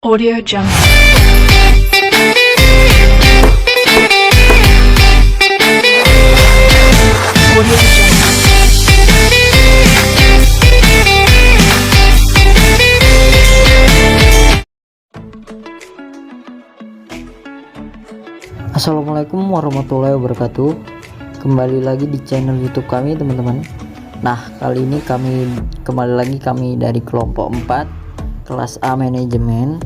Audio Jungle. Audio Jungle. Assalamualaikum warahmatullahi wabarakatuh. Kembali lagi di channel YouTube kami, teman-teman. Nah, kali ini kembali lagi dari kelompok 4 kelas A manajemen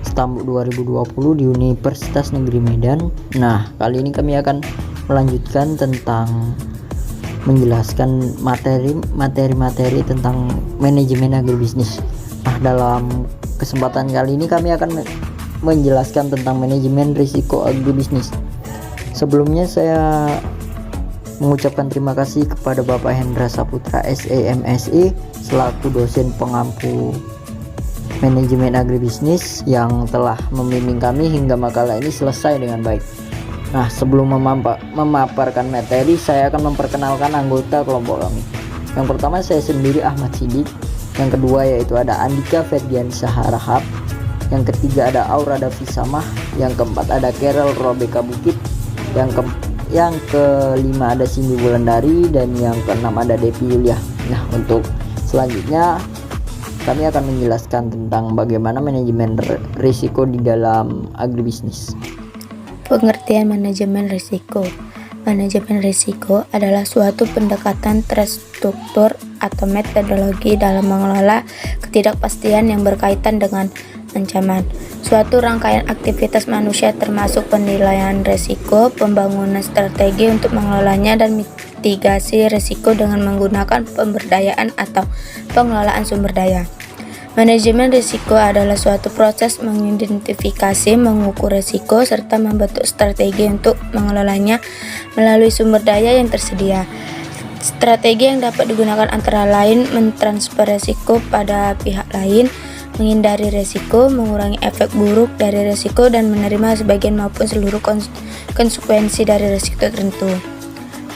Stambuk 2020 di Universitas Negeri Medan. Nah, kali ini kami akan melanjutkan tentang menjelaskan materi tentang manajemen agribisnis. Nah, dalam kesempatan kali ini kami akan menjelaskan tentang manajemen risiko agribisnis. Sebelumnya saya mengucapkan terima kasih kepada Bapak Hendra Saputra SEMSI selaku dosen pengampu manajemen agribisnis yang telah membimbing kami hingga makalah ini selesai dengan baik. Nah, sebelum memaparkan materi, saya akan memperkenalkan anggota kelompok kami. Yang pertama saya sendiri, Ahmad Sidik. Yang kedua yaitu ada Andika Ferdiansyah Harahap. Yang ketiga ada Aura Davisamah. Yang keempat ada Carol Robeka Bukit. Yang kelima ada Cindy Wulandari. Dan yang keenam ada Devi Yulia. Nah, untuk selanjutnya kami akan menjelaskan tentang bagaimana manajemen risiko di dalam agribisnis. Pengertian manajemen risiko. Manajemen risiko adalah suatu pendekatan terstruktur atau metodologi dalam mengelola ketidakpastian yang berkaitan dengan ancaman. Suatu rangkaian aktivitas manusia termasuk penilaian risiko, pembangunan strategi untuk mengelolanya, dan mitigasi risiko dengan menggunakan pemberdayaan atau pengelolaan sumber daya. Manajemen risiko adalah suatu proses mengidentifikasi, mengukur risiko, serta membentuk strategi untuk mengelolanya melalui sumber daya yang tersedia. Strategi yang dapat digunakan antara lain mentransfer risiko pada pihak lain, menghindari risiko, mengurangi efek buruk dari risiko, dan menerima sebagian maupun seluruh konsekuensi dari risiko tertentu.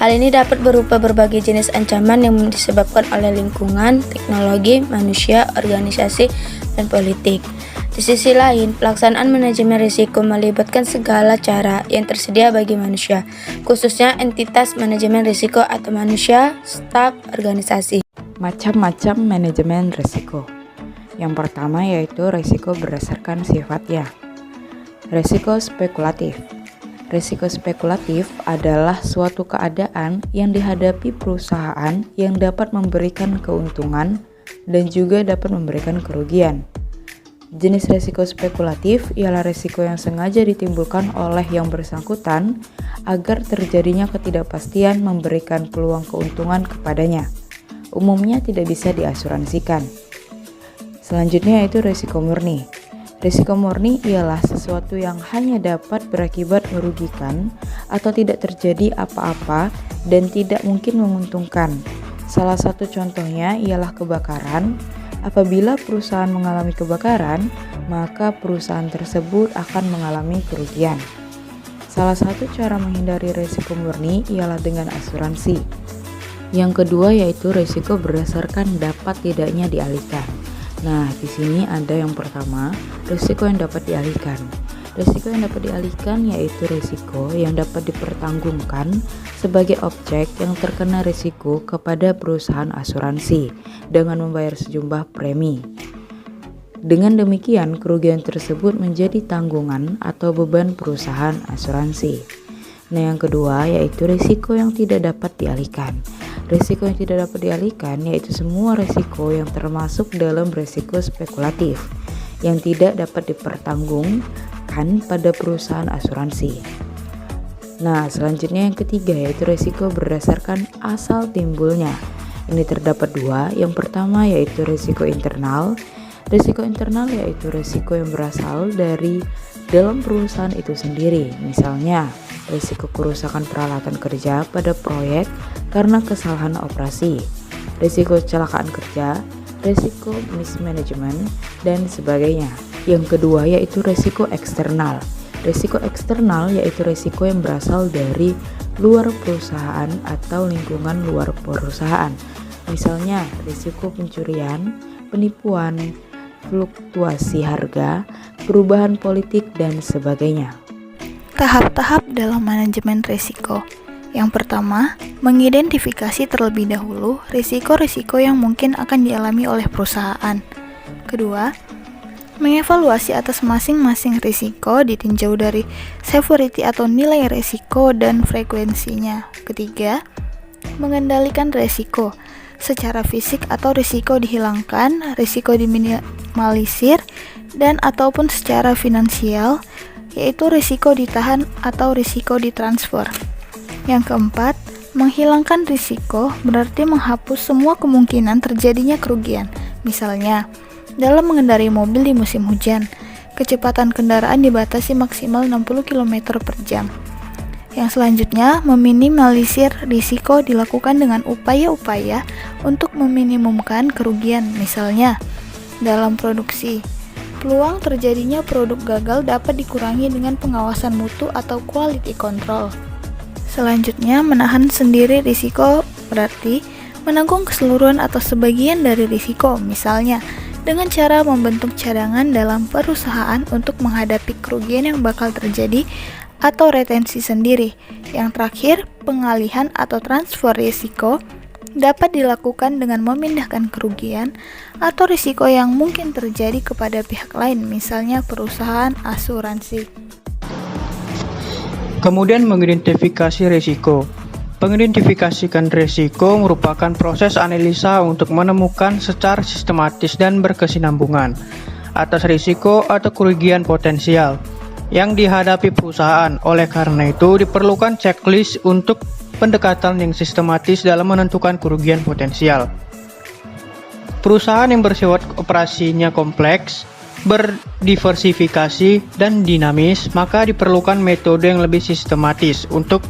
Hal ini dapat berupa berbagai jenis ancaman yang disebabkan oleh lingkungan, teknologi, manusia, organisasi, dan politik. Di sisi lain, pelaksanaan manajemen risiko melibatkan segala cara yang tersedia bagi manusia, khususnya entitas manajemen risiko atau manusia, staf, organisasi. Macam-macam manajemen risiko. Yang pertama yaitu risiko berdasarkan sifatnya. Risiko spekulatif. Risiko spekulatif adalah suatu keadaan yang dihadapi perusahaan yang dapat memberikan keuntungan dan juga dapat memberikan kerugian. Jenis risiko spekulatif ialah risiko yang sengaja ditimbulkan oleh yang bersangkutan agar terjadinya ketidakpastian memberikan peluang keuntungan kepadanya. Umumnya tidak bisa diasuransikan. Selanjutnya yaitu risiko murni. Risiko murni ialah sesuatu yang hanya dapat berakibat merugikan atau tidak terjadi apa-apa dan tidak mungkin menguntungkan. Salah satu contohnya ialah kebakaran. Apabila perusahaan mengalami kebakaran, maka perusahaan tersebut akan mengalami kerugian. Salah satu cara menghindari risiko murni ialah dengan asuransi. Yang kedua yaitu risiko berdasarkan dapat tidaknya dialihkan. Nah, di sini ada yang pertama, risiko yang dapat dialihkan. Risiko yang dapat dialihkan yaitu risiko yang dapat dipertanggungan sebagai objek yang terkena risiko kepada perusahaan asuransi dengan membayar sejumlah premi. Dengan demikian, kerugian tersebut menjadi tanggungan atau beban perusahaan asuransi. Nah, yang kedua yaitu risiko yang tidak dapat dialihkan. Risiko yang tidak dapat dialihkan yaitu semua risiko yang termasuk dalam risiko spekulatif yang tidak dapat dipertanggungan pada perusahaan asuransi. Nah, selanjutnya yang ketiga yaitu risiko berdasarkan asal timbulnya. Ini terdapat dua. Yang pertama yaitu risiko internal. Risiko internal yaitu risiko yang berasal dari dalam perusahaan itu sendiri. Misalnya, risiko kerusakan peralatan kerja pada proyek karena kesalahan operasi, risiko kecelakaan kerja, risiko mismanagement, dan sebagainya. Yang kedua yaitu risiko eksternal. Risiko eksternal yaitu risiko yang berasal dari luar perusahaan atau lingkungan luar perusahaan. Misalnya risiko pencurian, penipuan, fluktuasi harga, perubahan politik, dan sebagainya. Tahap-tahap dalam manajemen risiko. Yang pertama, mengidentifikasi terlebih dahulu risiko-risiko yang mungkin akan dialami oleh perusahaan. Kedua, mengevaluasi atas masing-masing risiko ditinjau dari severity atau nilai risiko dan frekuensinya. Ketiga, mengendalikan risiko secara fisik atau risiko dihilangkan, risiko diminimalisir, dan ataupun secara finansial, yaitu risiko ditahan atau risiko ditransfer. Yang keempat, menghilangkan risiko berarti menghapus semua kemungkinan terjadinya kerugian. Misalnya, dalam mengendarai mobil di musim hujan, kecepatan kendaraan dibatasi maksimal 60 km per jam. Yang selanjutnya, meminimalisir risiko dilakukan dengan upaya-upaya untuk meminimumkan kerugian. Misalnya, dalam produksi, peluang terjadinya produk gagal dapat dikurangi dengan pengawasan mutu atau quality control. Selanjutnya, menahan sendiri risiko berarti menanggung keseluruhan atau sebagian dari risiko, misalnya dengan cara membentuk cadangan dalam perusahaan untuk menghadapi kerugian yang bakal terjadi atau retensi sendiri. Yang terakhir, pengalihan atau transfer risiko dapat dilakukan dengan memindahkan kerugian atau risiko yang mungkin terjadi kepada pihak lain, misalnya perusahaan asuransi. Kemudian mengidentifikasi risiko. Mengidentifikasikan risiko merupakan proses analisa untuk menemukan secara sistematis dan berkesinambungan atas risiko atau kerugian potensial yang dihadapi perusahaan. Oleh karena itu, diperlukan checklist untuk pendekatan yang sistematis dalam menentukan kerugian potensial. Perusahaan yang bersifat operasinya kompleks, berdiversifikasi, dan dinamis, maka diperlukan metode yang lebih sistematis untuk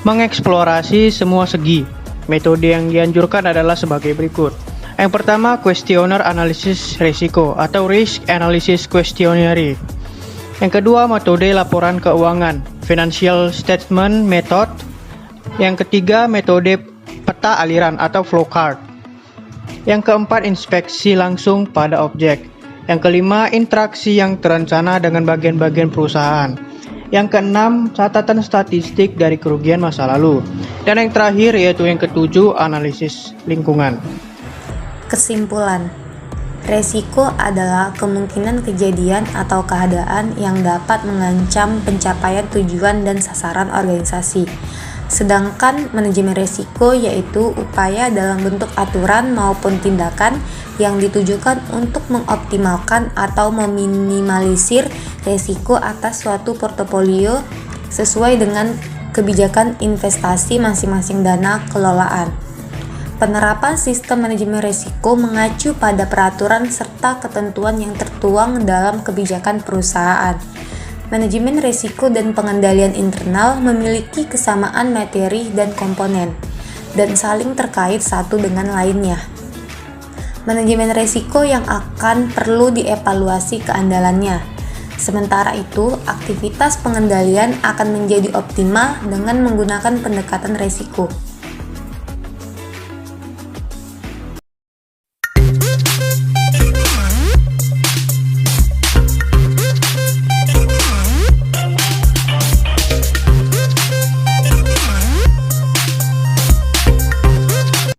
mengeksplorasi semua segi. Metode yang dianjurkan adalah sebagai berikut. Yang pertama, kuesioner analisis risiko atau risk analysis questionnaire. Yang kedua, metode laporan keuangan, financial statement method. Yang ketiga, metode peta aliran atau flowchart. Yang keempat, inspeksi langsung pada objek. Yang kelima, interaksi yang terencana dengan bagian-bagian perusahaan. Yang keenam, catatan statistik dari kerugian masa lalu. Dan yang terakhir yaitu yang ketujuh, analisis lingkungan. Kesimpulan, resiko adalah kemungkinan kejadian atau keadaan yang dapat mengancam pencapaian tujuan dan sasaran organisasi. Sedangkan manajemen risiko yaitu upaya dalam bentuk aturan maupun tindakan yang ditujukan untuk mengoptimalkan atau meminimalisir risiko atas suatu portofolio sesuai dengan kebijakan investasi masing-masing dana kelolaan. Penerapan sistem manajemen risiko mengacu pada peraturan serta ketentuan yang tertuang dalam kebijakan perusahaan. Manajemen risiko dan pengendalian internal memiliki kesamaan materi dan komponen, dan saling terkait satu dengan lainnya. Manajemen risiko yang akan perlu dievaluasi keandalannya. Sementara itu, aktivitas pengendalian akan menjadi optimal dengan menggunakan pendekatan risiko.